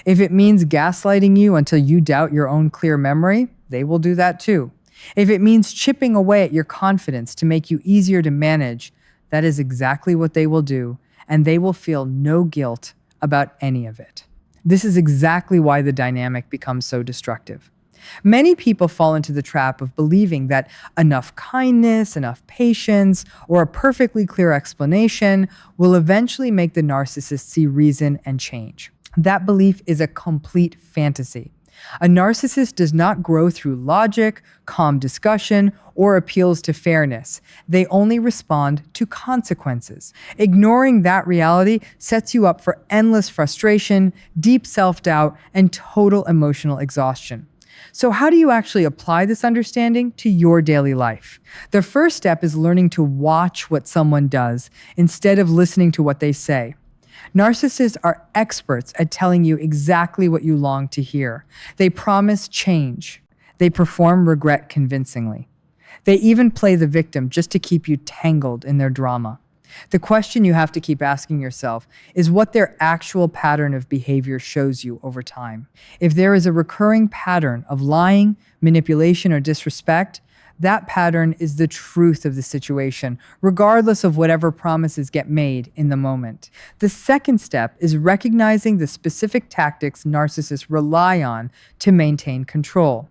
If it means gaslighting you until you doubt your own clear memory, they will do that too. If it means chipping away at your confidence to make you easier to manage, that is exactly what they will do, and they will feel no guilt about any of it. This is exactly why the dynamic becomes so destructive. Many people fall into the trap of believing that enough kindness, enough patience, or a perfectly clear explanation will eventually make the narcissist see reason and change. That belief is a complete fantasy. A narcissist does not grow through logic, calm discussion, or appeals to fairness. They only respond to consequences. Ignoring that reality sets you up for endless frustration, deep self-doubt, and total emotional exhaustion. So how do you actually apply this understanding to your daily life? The first step is learning to watch what someone does instead of listening to what they say. Narcissists are experts at telling you exactly what you long to hear. They promise change. They perform regret convincingly. They even play the victim just to keep you tangled in their drama. The question you have to keep asking yourself is what their actual pattern of behavior shows you over time. If there is a recurring pattern of lying, manipulation, or disrespect, that pattern is the truth of the situation, regardless of whatever promises get made in the moment. The second step is recognizing the specific tactics narcissists rely on to maintain control.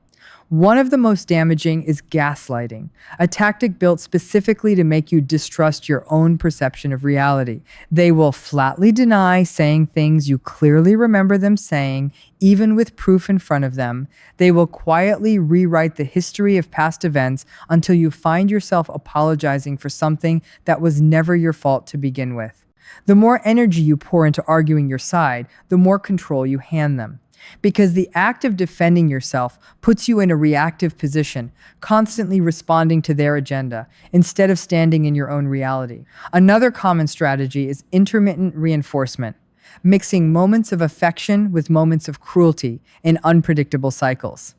One of the most damaging is gaslighting, a tactic built specifically to make you distrust your own perception of reality. They will flatly deny saying things you clearly remember them saying, even with proof in front of them. They will quietly rewrite the history of past events until you find yourself apologizing for something that was never your fault to begin with. The more energy you pour into arguing your side, the more control you hand them. Because the act of defending yourself puts you in a reactive position, constantly responding to their agenda, instead of standing in your own reality. Another common strategy is intermittent reinforcement, mixing moments of affection with moments of cruelty in unpredictable cycles.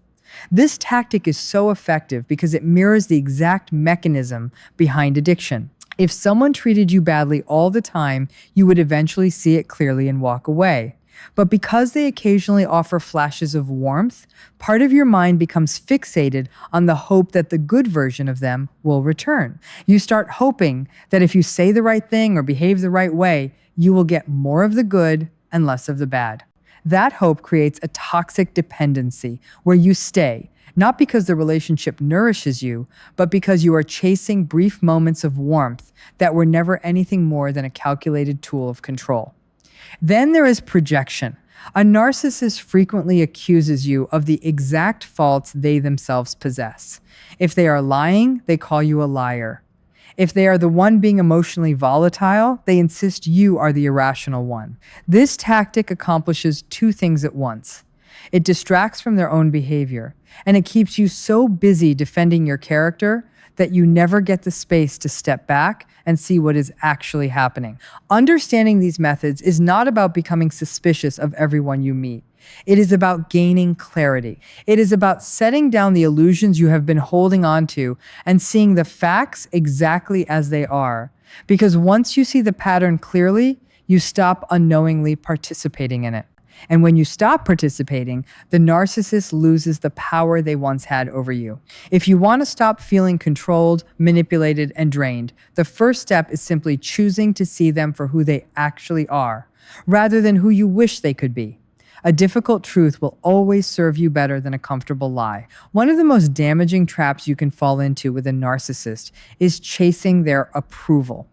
This tactic is so effective because it mirrors the exact mechanism behind addiction. If someone treated you badly all the time, you would eventually see it clearly and walk away. But because they occasionally offer flashes of warmth, part of your mind becomes fixated on the hope that the good version of them will return. You start hoping that if you say the right thing or behave the right way, you will get more of the good and less of the bad. That hope creates a toxic dependency where you stay, not because the relationship nourishes you, but because you are chasing brief moments of warmth that were never anything more than a calculated tool of control. Then there is projection. A narcissist frequently accuses you of the exact faults they themselves possess. If they are lying, they call you a liar. If they are the one being emotionally volatile, they insist you are the irrational one. This tactic accomplishes two things at once. It distracts from their own behavior, and it keeps you so busy defending your character that you never get the space to step back and see what is actually happening. Understanding these methods is not about becoming suspicious of everyone you meet. It is about gaining clarity. It is about setting down the illusions you have been holding on to and seeing the facts exactly as they are. Because once you see the pattern clearly, you stop unknowingly participating in it. And when you stop participating, the narcissist loses the power they once had over you. If you want to stop feeling controlled, manipulated, and drained, the first step is simply choosing to see them for who they actually are, rather than who you wish they could be. A difficult truth will always serve you better than a comfortable lie. One of the most damaging traps you can fall into with a narcissist is chasing their approval.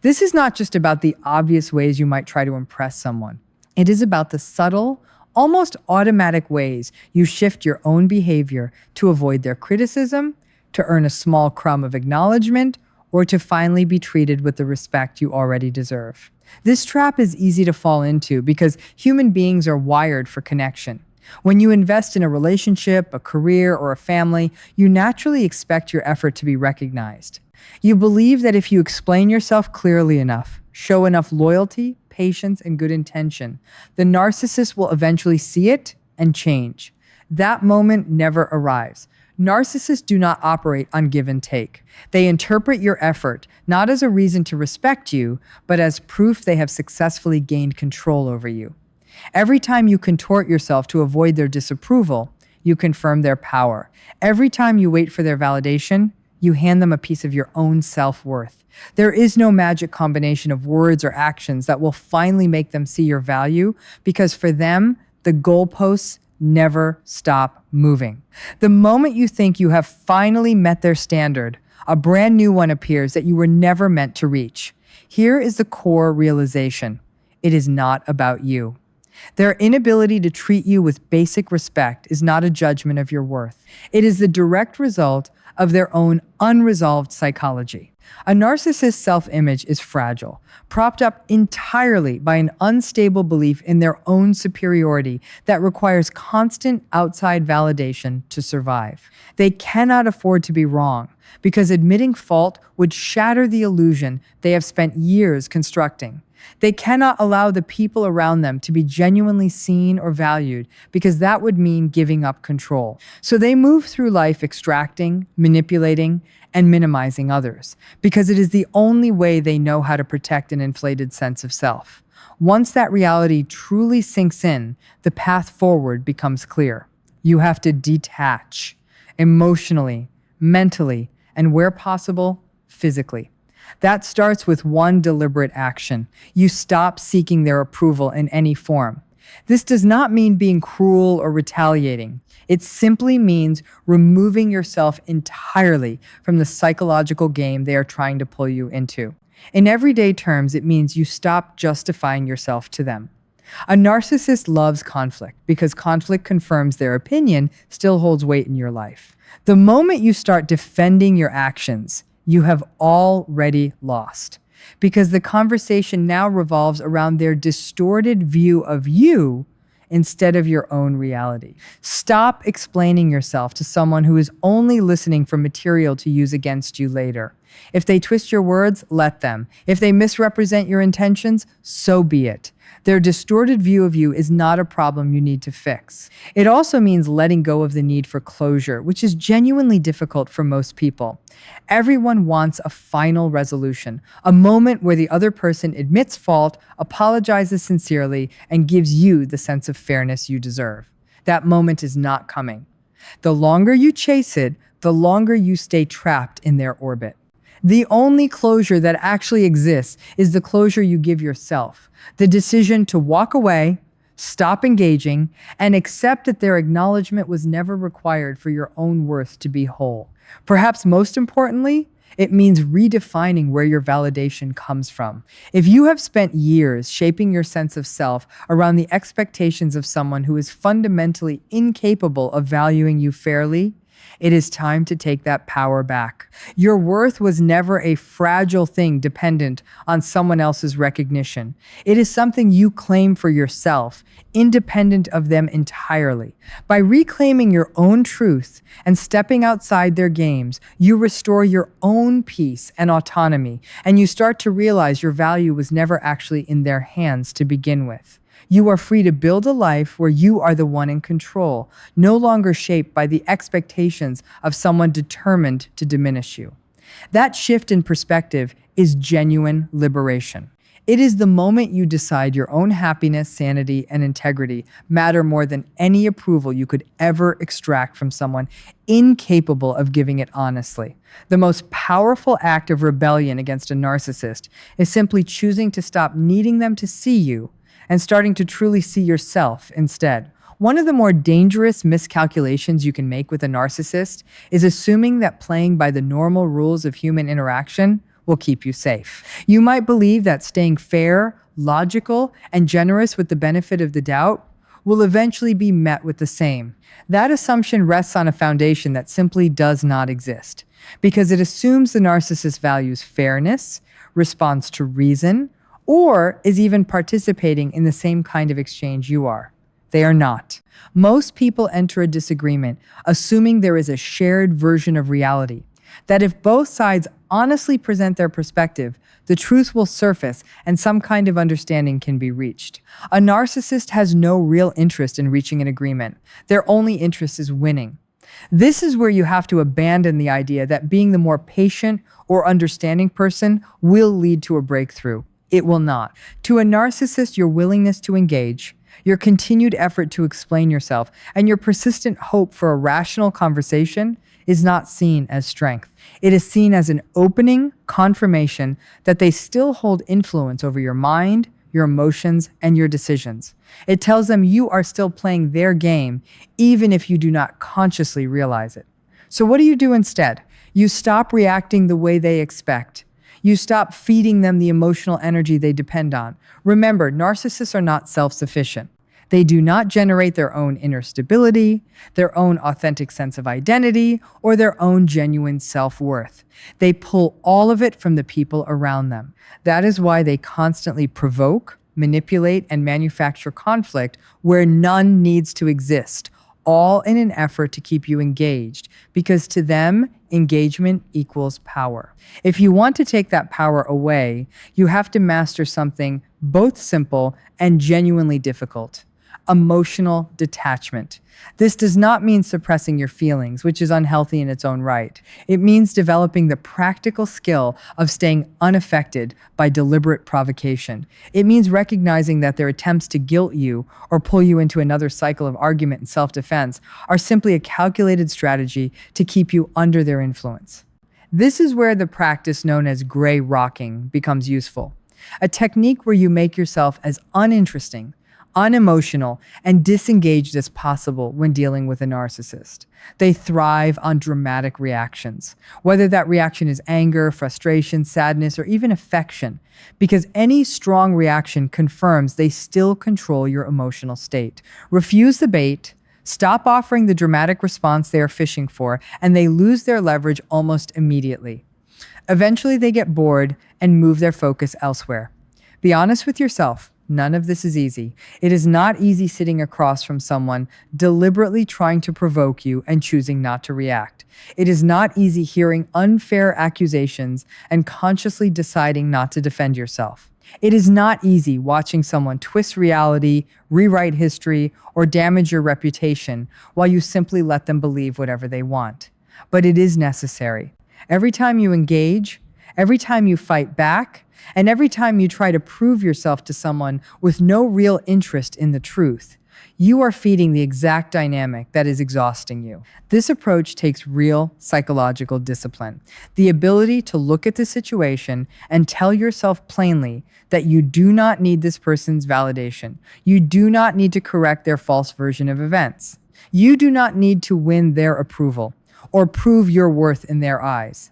This is not just about the obvious ways you might try to impress someone. It is about the subtle, almost automatic ways you shift your own behavior to avoid their criticism, to earn a small crumb of acknowledgement, or to finally be treated with the respect you already deserve. This trap is easy to fall into because human beings are wired for connection. When you invest in a relationship, a career, or a family, you naturally expect your effort to be recognized. You believe that if you explain yourself clearly enough, show enough loyalty, patience, and good intention, the narcissist will eventually see it and change. That moment never arrives. Narcissists do not operate on give and take. They interpret your effort not as a reason to respect you, but as proof they have successfully gained control over you. Every time you contort yourself to avoid their disapproval, you confirm their power. Every time you wait for their validation, you hand them a piece of your own self-worth. There is no magic combination of words or actions that will finally make them see your value, because for them, the goalposts never stop moving. The moment you think you have finally met their standard, a brand new one appears that you were never meant to reach. Here is the core realization. It is not about you. Their inability to treat you with basic respect is not a judgment of your worth. It is the direct result of their own unresolved psychology. A narcissist's self-image is fragile, propped up entirely by an unstable belief in their own superiority that requires constant outside validation to survive. They cannot afford to be wrong, because admitting fault would shatter the illusion they have spent years constructing. They cannot allow the people around them to be genuinely seen or valued, because that would mean giving up control. So they move through life extracting, manipulating, and minimizing others, because it is the only way they know how to protect an inflated sense of self. Once that reality truly sinks in, the path forward becomes clear. You have to detach emotionally, mentally, and where possible, physically. That starts with one deliberate action. You stop seeking their approval in any form. This does not mean being cruel or retaliating. It simply means removing yourself entirely from the psychological game they are trying to pull you into. In everyday terms, it means you stop justifying yourself to them. A narcissist loves conflict because conflict confirms their opinion still holds weight in your life. The moment you start defending your actions, you have already lost, because the conversation now revolves around their distorted view of you instead of your own reality. Stop explaining yourself to someone who is only listening for material to use against you later. If they twist your words, let them. If they misrepresent your intentions, so be it. Their distorted view of you is not a problem you need to fix. It also means letting go of the need for closure, which is genuinely difficult for most people. Everyone wants a final resolution, a moment where the other person admits fault, apologizes sincerely, and gives you the sense of fairness you deserve. That moment is not coming. The longer you chase it, the longer you stay trapped in their orbit. The only closure that actually exists is the closure you give yourself. The decision to walk away, stop engaging, and accept that their acknowledgement was never required for your own worth to be whole. Perhaps most importantly, it means redefining where your validation comes from. If you have spent years shaping your sense of self around the expectations of someone who is fundamentally incapable of valuing you fairly, it is time to take that power back. Your worth was never a fragile thing dependent on someone else's recognition. It is something you claim for yourself, independent of them entirely. By reclaiming your own truth and stepping outside their games, you restore your own peace and autonomy, and you start to realize your value was never actually in their hands to begin with. You are free to build a life where you are the one in control, no longer shaped by the expectations of someone determined to diminish you. That shift in perspective is genuine liberation. It is the moment you decide your own happiness, sanity, and integrity matter more than any approval you could ever extract from someone incapable of giving it honestly. The most powerful act of rebellion against a narcissist is simply choosing to stop needing them to see you and starting to truly see yourself instead. One of the more dangerous miscalculations you can make with a narcissist is assuming that playing by the normal rules of human interaction will keep you safe. You might believe that staying fair, logical, and generous with the benefit of the doubt will eventually be met with the same. That assumption rests on a foundation that simply does not exist, because it assumes the narcissist values fairness, responds to reason, or is even participating in the same kind of exchange you are. They are not. Most people enter a disagreement assuming there is a shared version of reality, that if both sides honestly present their perspective, the truth will surface and some kind of understanding can be reached. A narcissist has no real interest in reaching an agreement. Their only interest is winning. This is where you have to abandon the idea that being the more patient or understanding person will lead to a breakthrough. It will not. To a narcissist, your willingness to engage, Your continued effort to explain yourself and your persistent hope for a rational conversation is not seen as strength. It is seen as an opening confirmation that they still hold influence over your mind, your emotions, and your decisions. It tells them you are still playing their game, even if you do not consciously realize it. So what do you do instead? You stop reacting the way they expect. You stop feeding them the emotional energy they depend on. Remember, narcissists are not self-sufficient. They do not generate their own inner stability, their own authentic sense of identity, or their own genuine self-worth. They pull all of it from the people around them. That is why they constantly provoke, manipulate, and manufacture conflict where none needs to exist, all in an effort to keep you engaged, because to them, engagement equals power. If you want to take that power away, you have to master something both simple and genuinely difficult: emotional detachment. This does not mean suppressing your feelings, which is unhealthy in its own right. It means developing the practical skill of staying unaffected by deliberate provocation. It means recognizing that their attempts to guilt you or pull you into another cycle of argument and self-defense are simply a calculated strategy to keep you under their influence. This is where the practice known as gray rocking becomes useful, a technique where you make yourself as uninteresting, unemotional, and disengaged as possible when dealing with a narcissist. They thrive on dramatic reactions, whether that reaction is anger, frustration, sadness, or even affection, because any strong reaction confirms they still control your emotional state. Refuse the bait, stop offering the dramatic response they are fishing for, and they lose their leverage almost immediately. Eventually, they get bored and move their focus elsewhere. Be honest with yourself. None of this is easy. It is not easy sitting across from someone deliberately trying to provoke you and choosing not to react. It is not easy hearing unfair accusations and consciously deciding not to defend yourself. It is not easy watching someone twist reality, rewrite history, or damage your reputation while you simply let them believe whatever they want. But it is necessary. Every time you engage, every time you fight back, and every time you try to prove yourself to someone with no real interest in the truth, you are feeding the exact dynamic that is exhausting you. This approach takes real psychological discipline, the ability to look at the situation and tell yourself plainly that you do not need this person's validation. You do not need to correct their false version of events. You do not need to win their approval or prove your worth in their eyes.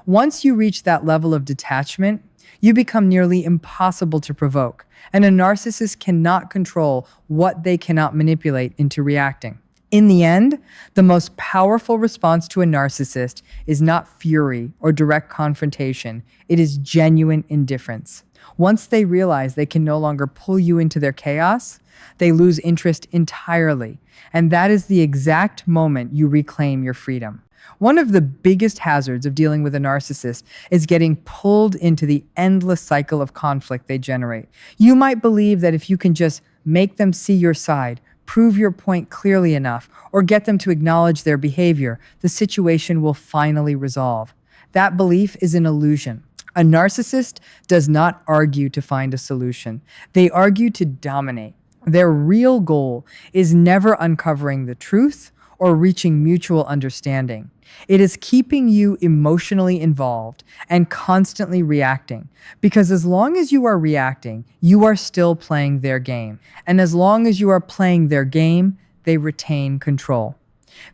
Once you reach that level of detachment, you become nearly impossible to provoke, and a narcissist cannot control what they cannot manipulate into reacting. In the end, the most powerful response to a narcissist is not fury or direct confrontation. It is genuine indifference. Once they realize they can no longer pull you into their chaos, they lose interest entirely, and that is the exact moment you reclaim your freedom. One of the biggest hazards of dealing with a narcissist is getting pulled into the endless cycle of conflict they generate. You might believe that if you can just make them see your side, prove your point clearly enough, or get them to acknowledge their behavior, the situation will finally resolve. That belief is an illusion. A narcissist does not argue to find a solution. They argue to dominate. Their real goal is never uncovering the truth or reaching mutual understanding. It is keeping you emotionally involved and constantly reacting, because as long as you are reacting, you are still playing their game. And as long as you are playing their game, they retain control.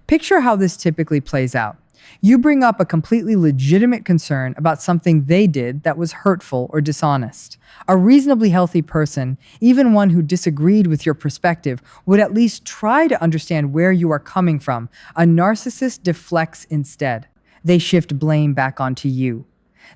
Picture how this typically plays out. You bring up a completely legitimate concern about something they did that was hurtful or dishonest. A reasonably healthy person, even one who disagreed with your perspective, would at least try to understand where you are coming from. A narcissist deflects instead. They shift blame back onto you.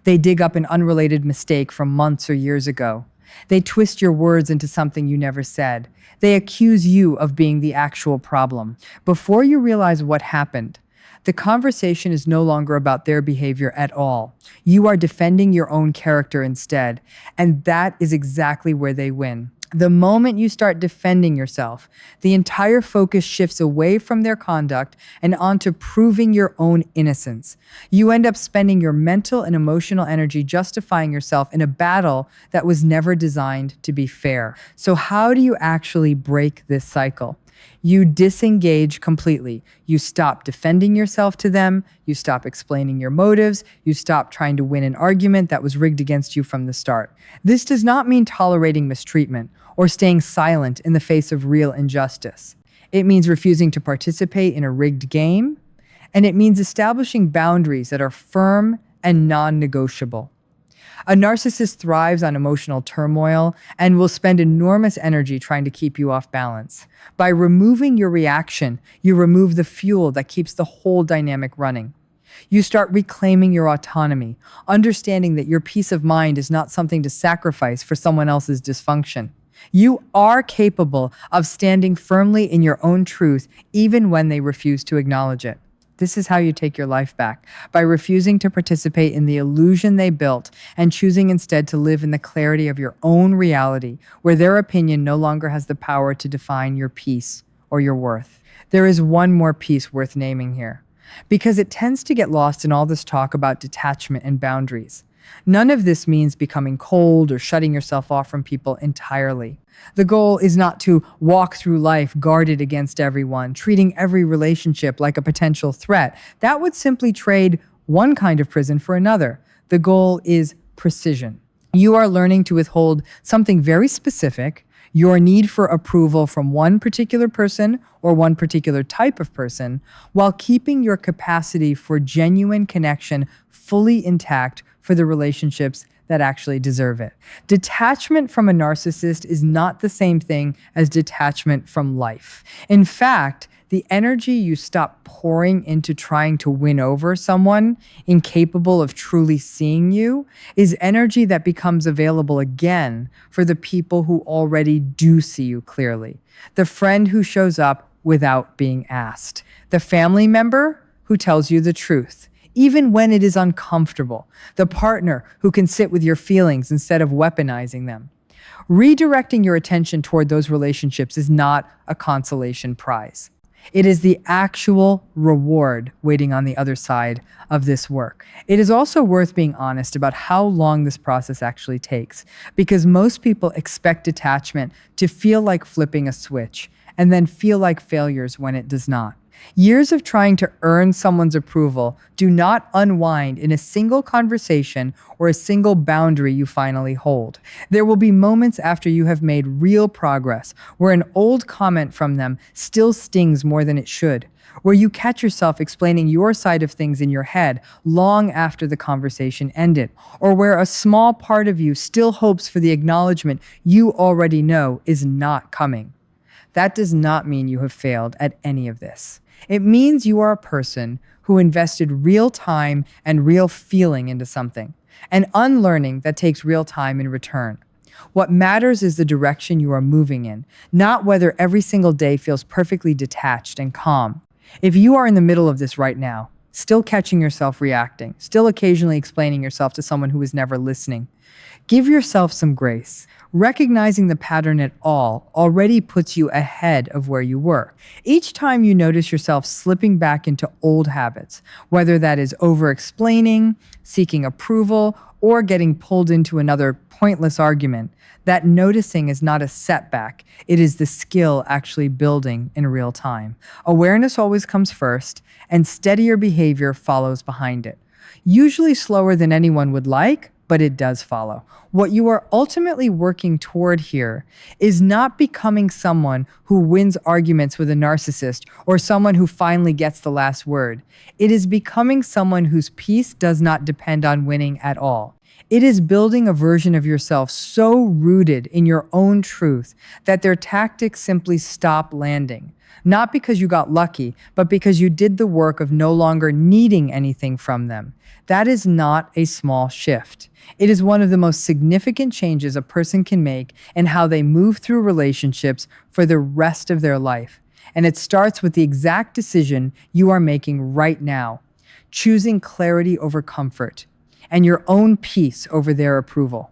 They dig up an unrelated mistake from months or years ago. They twist your words into something you never said. They accuse you of being the actual problem. Before you realize what happened, the conversation is no longer about their behavior at all. You are defending your own character instead, and that is exactly where they win. The moment you start defending yourself, the entire focus shifts away from their conduct and onto proving your own innocence. You end up spending your mental and emotional energy justifying yourself in a battle that was never designed to be fair. So, how do you actually break this cycle? You disengage completely. You stop defending yourself to them. You stop explaining your motives. You stop trying to win an argument that was rigged against you from the start. This does not mean tolerating mistreatment or staying silent in the face of real injustice. It means refusing to participate in a rigged game, and it means establishing boundaries that are firm and non-negotiable. A narcissist thrives on emotional turmoil and will spend enormous energy trying to keep you off balance. By removing your reaction, you remove the fuel that keeps the whole dynamic running. You start reclaiming your autonomy, understanding that your peace of mind is not something to sacrifice for someone else's dysfunction. You are capable of standing firmly in your own truth even when they refuse to acknowledge it. This is how you take your life back, by refusing to participate in the illusion they built and choosing instead to live in the clarity of your own reality, where their opinion no longer has the power to define your peace or your worth. There is one more piece worth naming here, because it tends to get lost in all this talk about detachment and boundaries. None of this means becoming cold or shutting yourself off from people entirely. The goal is not to walk through life guarded against everyone, treating every relationship like a potential threat. That would simply trade one kind of prison for another. The goal is precision. You are learning to withhold something very specific, your need for approval from one particular person or one particular type of person, while keeping your capacity for genuine connection fully intact for the relationships that actually deserve it. Detachment from a narcissist is not the same thing as detachment from life. In fact, the energy you stop pouring into trying to win over someone incapable of truly seeing you is energy that becomes available again for the people who already do see you clearly. The friend who shows up without being asked. The family member who tells you the truth, even when it is uncomfortable. The partner who can sit with your feelings instead of weaponizing them. Redirecting your attention toward those relationships is not a consolation prize. It is the actual reward waiting on the other side of this work. It is also worth being honest about how long this process actually takes, because most people expect detachment to feel like flipping a switch and then feel like failures when it does not. Years of trying to earn someone's approval do not unwind in a single conversation or a single boundary you finally hold. There will be moments after you have made real progress where an old comment from them still stings more than it should, where you catch yourself explaining your side of things in your head long after the conversation ended, or where a small part of you still hopes for the acknowledgement you already know is not coming. That does not mean you have failed at any of this. It means you are a person who invested real time and real feeling into something, and unlearning that takes real time in return. What matters is the direction you are moving in, not whether every single day feels perfectly detached and calm. If you are in the middle of this right now, still catching yourself reacting, still occasionally explaining yourself to someone who is never listening, give yourself some grace. Recognizing the pattern at all already puts you ahead of where you were. Each time you notice yourself slipping back into old habits, whether that is over-explaining, seeking approval, or getting pulled into another pointless argument, that noticing is not a setback. It is the skill actually building in real time. Awareness always comes first, and steadier behavior follows behind it. Usually slower than anyone would like, but it does follow. What you are ultimately working toward here is not becoming someone who wins arguments with a narcissist or someone who finally gets the last word. It is becoming someone whose peace does not depend on winning at all. It is building a version of yourself so rooted in your own truth that their tactics simply stop landing. Not because you got lucky, but because you did the work of no longer needing anything from them. That is not a small shift. It is one of the most significant changes a person can make in how they move through relationships for the rest of their life. And it starts with the exact decision you are making right now, choosing clarity over comfort and your own peace over their approval.